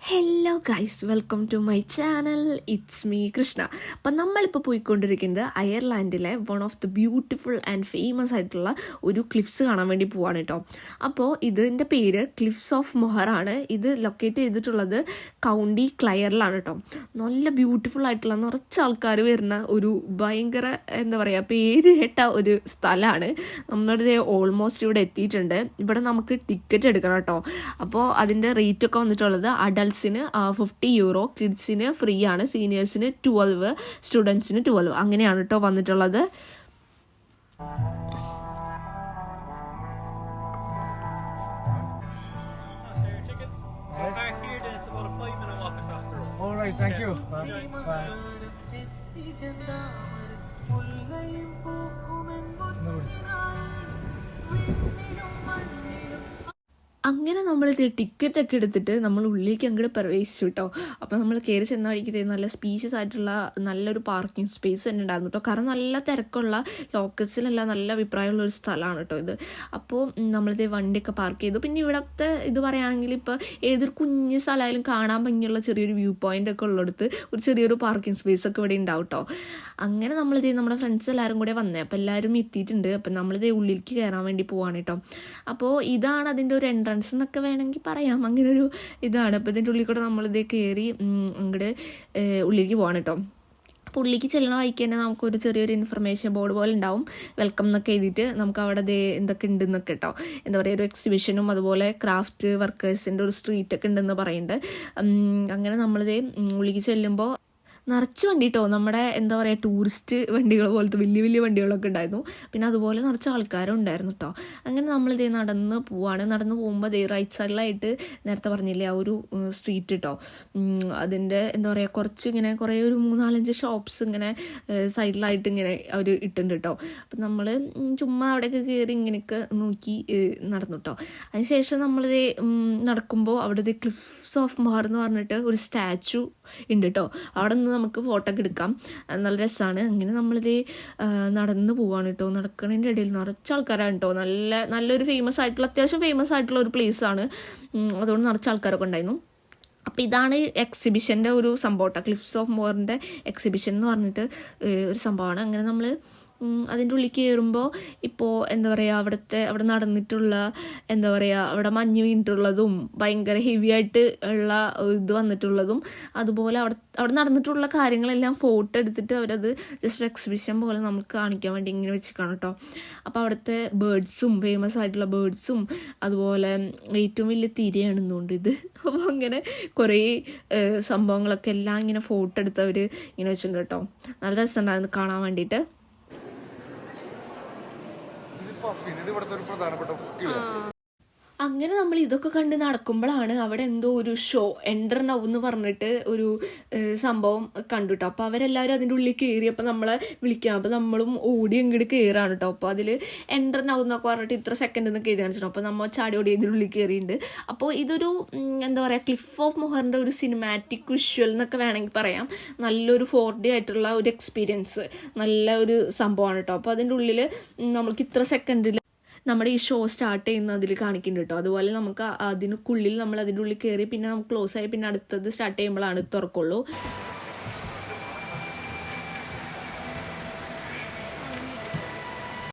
Hello guys, welcome to my channel. It's me Krishna. അപ്പം നമ്മളിപ്പോൾ പോയിക്കൊണ്ടിരിക്കുന്നത് അയർലാൻഡിലെ one of the beautiful and famous ആയിട്ടുള്ള ഒരു ക്ലിഫ്സ് കാണാൻ വേണ്ടി പോവാണ് കേട്ടോ. അപ്പോൾ ഇതിൻ്റെ പേര് ക്ലിഫ്സ് ഓഫ് മൊഹർ ആണ്. ഇത് ലൊക്കേറ്റ് ചെയ്തിട്ടുള്ളത് കൗണ്ടി ക്ലയറിലാണ് കേട്ടോ. നല്ല ബ്യൂട്ടിഫുൾ ആയിട്ടുള്ള നിറച്ച് ആൾക്കാർ വരുന്ന ഒരു ഭയങ്കര എന്താ പറയുക, പേര് കേട്ട ഒരു സ്ഥലമാണ്. നമ്മളിത് ഓൾമോസ്റ്റ് ഇവിടെ എത്തിയിട്ടുണ്ട്. ഇവിടെ നമുക്ക് ടിക്കറ്റ് എടുക്കണം കേട്ടോ. അപ്പോൾ അതിൻ്റെ റേറ്റൊക്കെ വന്നിട്ടുള്ളത് അഡൽട്ട്സിന് €50, കിഡ്സിന് ഫ്രീ ആണ്, സീനിയേഴ്സിന് 12, സ്റ്റുഡൻസിന് 12, അങ്ങനെയാണ് കേട്ടോ വന്നിട്ടുള്ളത്. അങ്ങനെ നമ്മളിത് ടിക്കറ്റൊക്കെ എടുത്തിട്ട് നമ്മൾ ഉള്ളിലേക്ക് അങ്ങോട്ട് പ്രവേശിച്ചു കേട്ടോ. അപ്പോൾ നമ്മൾ കയറി ചെന്ന വഴിക്ക് നല്ല സ്പീഷ്യസ് ആയിട്ടുള്ള നല്ലൊരു പാർക്കിംഗ് സ്പേസ് തന്നെ ഉണ്ടായിരുന്നു കേട്ടോ. കാരണം നല്ല തിരക്കുള്ള ലോക്കൽസിനെല്ലാം നല്ല അഭിപ്രായമുള്ള ഒരു സ്ഥലമാണ് കേട്ടോ ഇത്. അപ്പോൾ നമ്മളിത് വണ്ടിയൊക്കെ പാർക്ക് ചെയ്തു. പിന്നെ ഇവിടുത്തെ ഇത് പറയുകയാണെങ്കിൽ ഇപ്പോൾ ഏതൊരു കുഞ്ഞ് സ്ഥലമായാലും കാണാൻ ഭംഗിയുള്ള ചെറിയൊരു വ്യൂ പോയിൻ്റ് ഒക്കെ ഉള്ളിടത്ത് ഒരു ചെറിയൊരു പാർക്കിംഗ് സ്പേസ് ഒക്കെ ഇവിടെ ഉണ്ടാവും കേട്ടോ. അങ്ങനെ നമ്മളിത് നമ്മുടെ ഫ്രണ്ട്സ് എല്ലാവരും കൂടെ വന്നേ. അപ്പോൾ എല്ലാവരും എത്തിയിട്ടുണ്ട്. അപ്പം നമ്മളിത് ഉള്ളിലേക്ക് കയറാൻ വേണ്ടി പോവാണ് കേട്ടോ. അപ്പോൾ ഇതാണ് അതിൻ്റെ ഒരു എൻട്രൻസ് എന്നൊക്കെ വേണമെങ്കിൽ പറയാം. അങ്ങനെ ഒരു ഇതാണ്. അപ്പോൾ ഇതിൻ്റെ ഉള്ളിൽ കൂടെ നമ്മളിതേ കയറി അങ്ങോട്ട് ഉള്ളിലേക്ക് പോവാണ് കേട്ടോ. അപ്പോൾ ഉള്ളിലേക്ക് ചെല്ലണ വഴിക്ക് തന്നെ നമുക്കൊരു ചെറിയൊരു ഇൻഫർമേഷൻ ബോർഡ് പോലെ ഉണ്ടാവും, വെൽക്കം എന്നൊക്കെ എഴുതിയിട്ട്. നമുക്ക് അവിടെ എന്തൊക്കെ ഉണ്ടെന്നൊക്കെ കേട്ടോ. എന്താ പറയുക, ഒരു എക്സിബിഷനും അതുപോലെ ക്രാഫ്റ്റ് വർക്കേഴ്സിൻ്റെ ഒരു സ്ട്രീറ്റൊക്കെ ഉണ്ടെന്ന് പറയുന്നുണ്ട്. അങ്ങനെ നമ്മളിത് ഉള്ളിലേക്ക് ചെല്ലുമ്പോൾ നിറച്ച് വണ്ടി കേട്ടോ. നമ്മുടെ എന്താ പറയുക, ടൂറിസ്റ്റ് വണ്ടികൾ പോലത്തെ വലിയ വലിയ വണ്ടികളൊക്കെ ഉണ്ടായിരുന്നു. പിന്നെ അതുപോലെ നിറച്ച് ആൾക്കാരും ഉണ്ടായിരുന്നു കേട്ടോ. അങ്ങനെ നമ്മളിത് നടന്ന് പോവാണ്. നടന്ന് പോകുമ്പോൾ റൈറ്റ് സൈഡിലായിട്ട് നേരത്തെ പറഞ്ഞില്ലേ ആ ഒരു സ്ട്രീറ്റ് കേട്ടോ. അതിൻ്റെ എന്താ പറയുക, കുറച്ചിങ്ങനെ കുറേ ഒരു 3-4 ഷോപ്സ് ഇങ്ങനെ സൈഡിലായിട്ട് ഇങ്ങനെ അവർ ഇട്ടുണ്ട് കേട്ടോ. അപ്പം നമ്മൾ ചുമ്മാ അവിടെയൊക്കെ കയറി ഇങ്ങനെയൊക്കെ നോക്കി നടന്നു കേട്ടോ. അതിനുശേഷം നമ്മളിത് നടക്കുമ്പോൾ അവിടുത്തെ ക്ലിഫ്സ് ഓഫ് മൊഹർ എന്ന് പറഞ്ഞിട്ട് ഒരു സ്റ്റാച്ചു ഉണ്ട് കേട്ടോ. അവിടെ നിന്ന് നമുക്ക് ഫോട്ടോ ഒക്കെ എടുക്കാം, നല്ല രസമാണ്. അങ്ങനെ നമ്മളിത് നടന്ന് പോവാണ് കേട്ടോ. നടക്കുന്നതിൻ്റെ ഇടയിൽ നിറച്ച് ആൾക്കാരാണ് കേട്ടോ. നല്ലൊരു അത്യാവശ്യം ഫേമസ് ആയിട്ടുള്ള ഒരു പ്ലേസാണ്. അതുകൊണ്ട് നിറച്ച് ആൾക്കാരൊക്കെ ഉണ്ടായിരുന്നു. അപ്പോൾ ഇതാണ് എക്സിബിഷൻ്റെ ഒരു സംഭവം കേട്ടോ. ക്ലിഫ്സ് ഓഫ് മൊഹറിൻ്റെ എക്സിബിഷൻ എന്ന് പറഞ്ഞിട്ട് ഒരു സംഭവമാണ്. അങ്ങനെ നമ്മൾ അതിൻ്റെ ഉള്ളിൽ കയറുമ്പോൾ ഇപ്പോൾ എന്താ പറയുക, അവിടെ നടന്നിട്ടുള്ള എന്താ പറയുക, അവിടെ മഞ്ഞ് വീണിട്ടുള്ളതും ഭയങ്കര ഹെവി ആയിട്ട് ഉള്ള ഇത് വന്നിട്ടുള്ളതും അതുപോലെ അവിടെ നടന്നിട്ടുള്ള കാര്യങ്ങളെല്ലാം ഫോട്ടോ എടുത്തിട്ട് അവരത് ജസ്റ്റ് എക്സിബിഷൻ പോലെ നമുക്ക് കാണിക്കാൻ വേണ്ടി ഇങ്ങനെ വെച്ചിരിക്കണം കേട്ടോ. അപ്പോൾ അവിടുത്തെ ബേർഡ്സും ഫേമസ് ആയിട്ടുള്ള ബേർഡ്സും അതുപോലെ ഏറ്റവും വലിയ തിരയാണെന്നുണ്ട് ഇത്. അപ്പോൾ അങ്ങനെ കുറേ സംഭവങ്ങളൊക്കെ എല്ലാം ഇങ്ങനെ ഫോട്ടോ എടുത്ത് അവർ ഇങ്ങനെ വെച്ചിട്ടുണ്ട് കേട്ടോ. നല്ല രസമുണ്ടായിരുന്നു കാണാൻ വേണ്ടിയിട്ട്. അങ്ങനെ നമ്മൾ ഇതൊക്കെ കണ്ട് നടക്കുമ്പോഴാണ് അവിടെ എന്തോ ഒരു ഷോ എൻ്റർ നൗ എന്ന് പറഞ്ഞിട്ട് ഒരു സംഭവം കണ്ടു കേട്ടോ. അപ്പോൾ അവരെല്ലാവരും അതിൻ്റെ ഉള്ളിൽ കയറിയപ്പോൾ നമ്മളെ വിളിക്കാം. അപ്പോൾ നമ്മളും ഓടി അങ്ങോട്ട് കയറാണ് കേട്ടോ. അപ്പോൾ അതിൽ എൻ്റർ നൗ എന്നൊക്കെ പറഞ്ഞിട്ട് ഇത്ര സെക്കൻഡ് എന്നൊക്കെ എഴുതി കാണിച്ചിട്ടുണ്ടോ. അപ്പോൾ നമ്മൾ ചാടി ഓടി ഇതിൻ്റെ ഉള്ളിൽ കയറിയിട്ടുണ്ട്. അപ്പോൾ ഇതൊരു എന്താ പറയുക, ക്ലിഫ് ഓഫ് മൊഹറിൻ്റെ ഒരു സിനിമാറ്റിക് വിഷ്വൽ എന്നൊക്കെ വേണമെങ്കിൽ പറയാം. നല്ലൊരു 4D ആയിട്ടുള്ള ഒരു എക്സ്പീരിയൻസ്, നല്ല ഒരു സംഭവമാണ് കേട്ടോ. അപ്പോൾ അതിൻ്റെ ഉള്ളിൽ നമ്മൾക്ക് ഇത്ര സെക്കൻഡിൽ നമ്മുടെ ഈ ഷോ സ്റ്റാർട്ട് ചെയ്യുന്ന അതിൽ കാണിക്കുന്നുണ്ട് കേട്ടോ. അതുപോലെ നമുക്ക് അതിനുള്ളിൽ നമ്മൾ അതിൻ്റെ ഉള്ളിൽ കയറി പിന്നെ നമുക്ക് ക്ലോസ് ആയി പിന്നെ അടുത്തത് സ്റ്റാർട്ട് ചെയ്യുമ്പോഴാണ് തുറക്കുള്ളൂ.